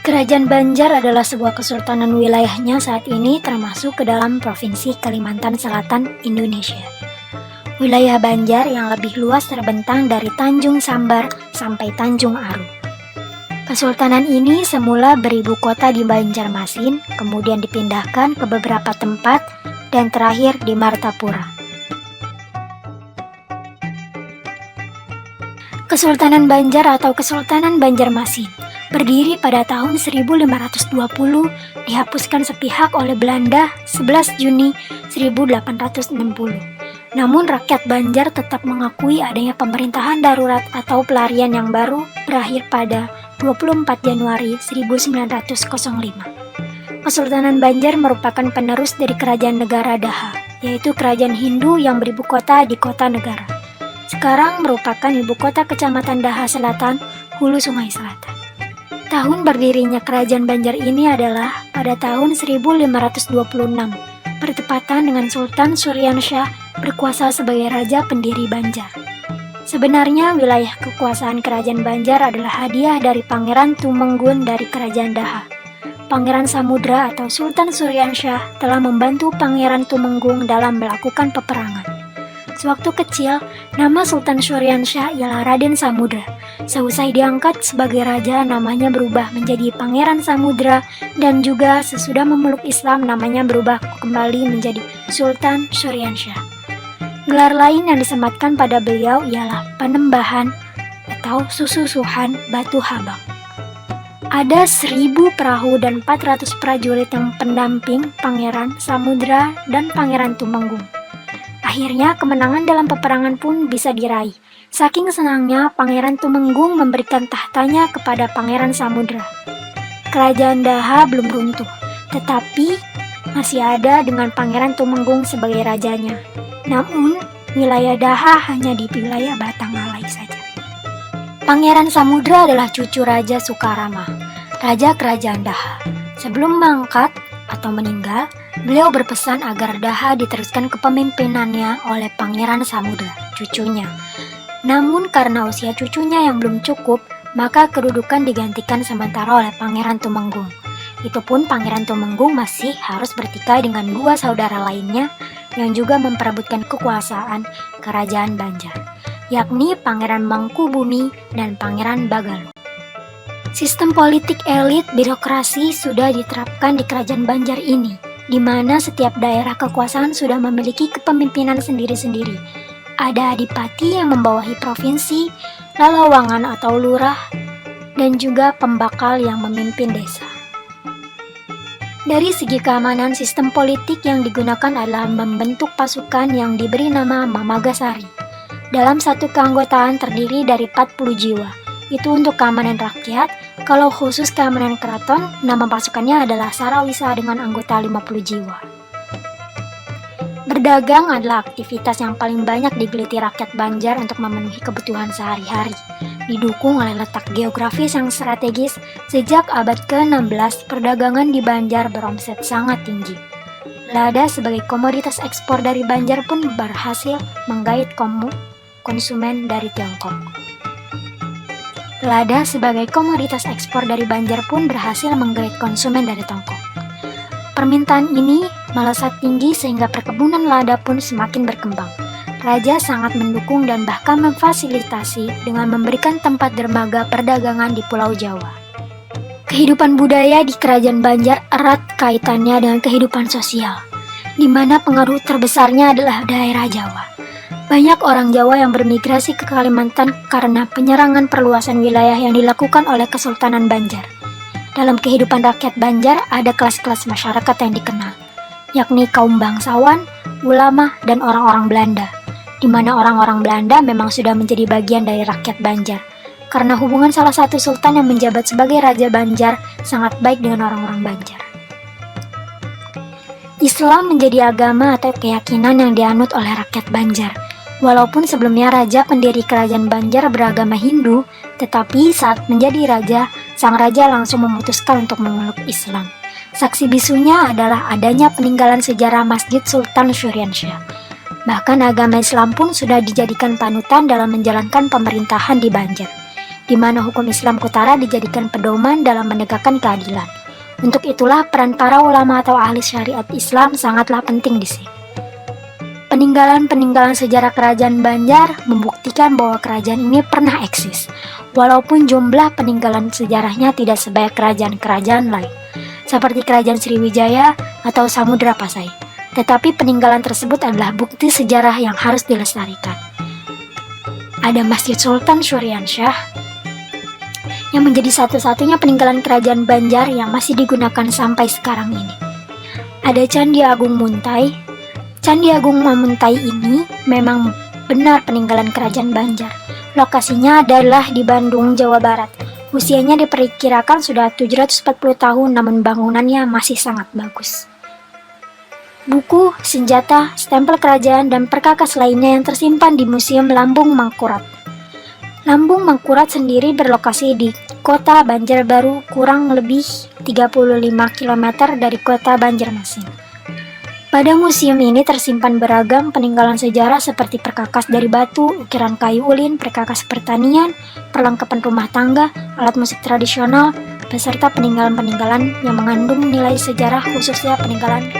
Kerajaan Banjar adalah sebuah kesultanan wilayahnya saat ini termasuk ke dalam Provinsi Kalimantan Selatan, Indonesia. Wilayah Banjar yang lebih luas terbentang dari Tanjung Sambar sampai Tanjung Aru. Kesultanan ini semula beribu kota di Banjarmasin, kemudian dipindahkan ke beberapa tempat, dan terakhir di Martapura. Kesultanan Banjar atau Kesultanan Banjarmasin berdiri pada tahun 1520, dihapuskan sepihak oleh Belanda 11 Juni 1860. Namun rakyat Banjar tetap mengakui adanya pemerintahan darurat atau pelarian yang baru berakhir pada 24 Januari 1905. Kesultanan Banjar merupakan penerus dari kerajaan negara Daha, yaitu kerajaan Hindu yang beribu kota di kota negara. Sekarang merupakan ibu kota Kecamatan Daha Selatan, Hulu Sungai Selatan. Tahun berdirinya kerajaan Banjar ini adalah pada tahun 1526, bertepatan dengan Sultan Suryansyah berkuasa sebagai raja pendiri Banjar. Sebenarnya wilayah kekuasaan kerajaan Banjar adalah hadiah dari Pangeran Tumenggung dari kerajaan Daha. Pangeran Samudra atau Sultan Suryansyah telah membantu Pangeran Tumenggung dalam melakukan peperangan. Sewaktu kecil, nama Sultan Suryansyah ialah Raden Samudra. Seusai diangkat sebagai raja, namanya berubah menjadi Pangeran Samudra, dan juga sesudah memeluk Islam, namanya berubah kembali menjadi Sultan Suryansyah. Gelar lain yang disematkan pada beliau ialah Panembahan atau Sususuhan Batu Habang. Ada 1000 perahu dan 400 prajurit yang pendamping Pangeran Samudra dan Pangeran Tumenggung. Akhirnya kemenangan dalam peperangan pun bisa diraih. Saking senangnya Pangeran Tumenggung memberikan tahtanya kepada Pangeran Samudra. Kerajaan Daha belum runtuh, tetapi masih ada dengan Pangeran Tumenggung sebagai rajanya. Namun, wilayah Daha hanya di wilayah Batangalai saja. Pangeran Samudra adalah cucu Raja Sukarama, Raja Kerajaan Daha. Sebelum mangkat atau meninggal, beliau berpesan agar Daha diteruskan kepemimpinannya oleh Pangeran Samudra, cucunya. Namun karena usia cucunya yang belum cukup, maka kedudukan digantikan sementara oleh Pangeran Tumenggung. Itu pun Pangeran Tumenggung masih harus bertikai dengan 2 saudara lainnya yang juga memperebutkan kekuasaan kerajaan Banjar, yakni Pangeran Mangkubumi dan Pangeran Bagalu. Sistem politik elit birokrasi sudah diterapkan di kerajaan Banjar ini, di mana setiap daerah kekuasaan sudah memiliki kepemimpinan sendiri-sendiri. Ada adipati yang membawahi provinsi, lalawangan atau lurah, dan juga pembakal yang memimpin desa. Dari segi keamanan, sistem politik yang digunakan adalah membentuk pasukan yang diberi nama Mamagasari. Dalam satu keanggotaan terdiri dari 40 jiwa. Itu untuk keamanan rakyat. Kalau khusus keamanan keraton, nama pasukannya adalah Sarawisa dengan anggota 50 jiwa. Berdagang adalah aktivitas yang paling banyak digeluti rakyat Banjar untuk memenuhi kebutuhan sehari-hari. Didukung oleh letak geografis yang strategis, sejak abad ke-16 perdagangan di Banjar beromset sangat tinggi. Lada sebagai komoditas ekspor dari Banjar pun berhasil menggait konsumen dari Tiongkok. Lada sebagai komoditas ekspor dari Banjar pun berhasil menggait konsumen dari Tiongkok. Permintaan ini melesat tinggi sehingga perkebunan lada pun semakin berkembang. Raja sangat mendukung dan bahkan memfasilitasi dengan memberikan tempat dermaga perdagangan di Pulau Jawa. Kehidupan budaya di kerajaan Banjar erat kaitannya dengan kehidupan sosial, di mana pengaruh terbesarnya adalah daerah Jawa. Banyak orang Jawa yang bermigrasi ke Kalimantan karena penyerangan perluasan wilayah yang dilakukan oleh Kesultanan Banjar. Dalam kehidupan rakyat Banjar ada kelas-kelas masyarakat yang dikenal, yakni kaum bangsawan, ulama, dan orang-orang Belanda, di mana orang-orang Belanda memang sudah menjadi bagian dari rakyat Banjar, karena hubungan salah satu sultan yang menjabat sebagai Raja Banjar sangat baik dengan orang-orang Banjar. Islam menjadi agama atau keyakinan yang dianut oleh rakyat Banjar. Walaupun sebelumnya raja pendiri kerajaan Banjar beragama Hindu, tetapi saat menjadi raja, sang raja langsung memutuskan untuk memeluk Islam. Saksi bisunya adalah adanya peninggalan sejarah Masjid Sultan Suryansyah. Bahkan agama Islam pun sudah dijadikan panutan dalam menjalankan pemerintahan di Banjar. di mana hukum Islam Kutara dijadikan pedoman dalam menegakkan keadilan. Untuk itulah peran para ulama atau ahli syariat Islam sangatlah penting di sini. Peninggalan-peninggalan sejarah Kerajaan Banjar membuktikan bahwa kerajaan ini pernah eksis, walaupun jumlah peninggalan sejarahnya tidak sebanyak kerajaan-kerajaan lain, seperti Kerajaan Sriwijaya atau Samudra Pasai. Tetapi peninggalan tersebut adalah bukti sejarah yang harus dilestarikan. Ada Masjid Sultan Syuriansyah, yang menjadi satu-satunya peninggalan Kerajaan Banjar yang masih digunakan sampai sekarang ini. Ada Candi Agung Muntai. Candi Agung Muntai ini memang benar peninggalan Kerajaan Banjar. Lokasinya adalah di Bandung, Jawa Barat. Usianya diperkirakan sudah 740 tahun, namun bangunannya masih sangat bagus. Buku, senjata, stempel kerajaan, dan perkakas lainnya yang tersimpan di Museum Lambung Mangkurat. Lambung Mangkurat sendiri berlokasi di kota Banjarbaru, kurang lebih 35 km dari kota Banjarmasin. Pada museum ini tersimpan beragam peninggalan sejarah seperti perkakas dari batu, ukiran kayu ulin, perkakas pertanian, perlengkapan rumah tangga, alat musik tradisional, beserta peninggalan-peninggalan yang mengandung nilai sejarah khususnya peninggalan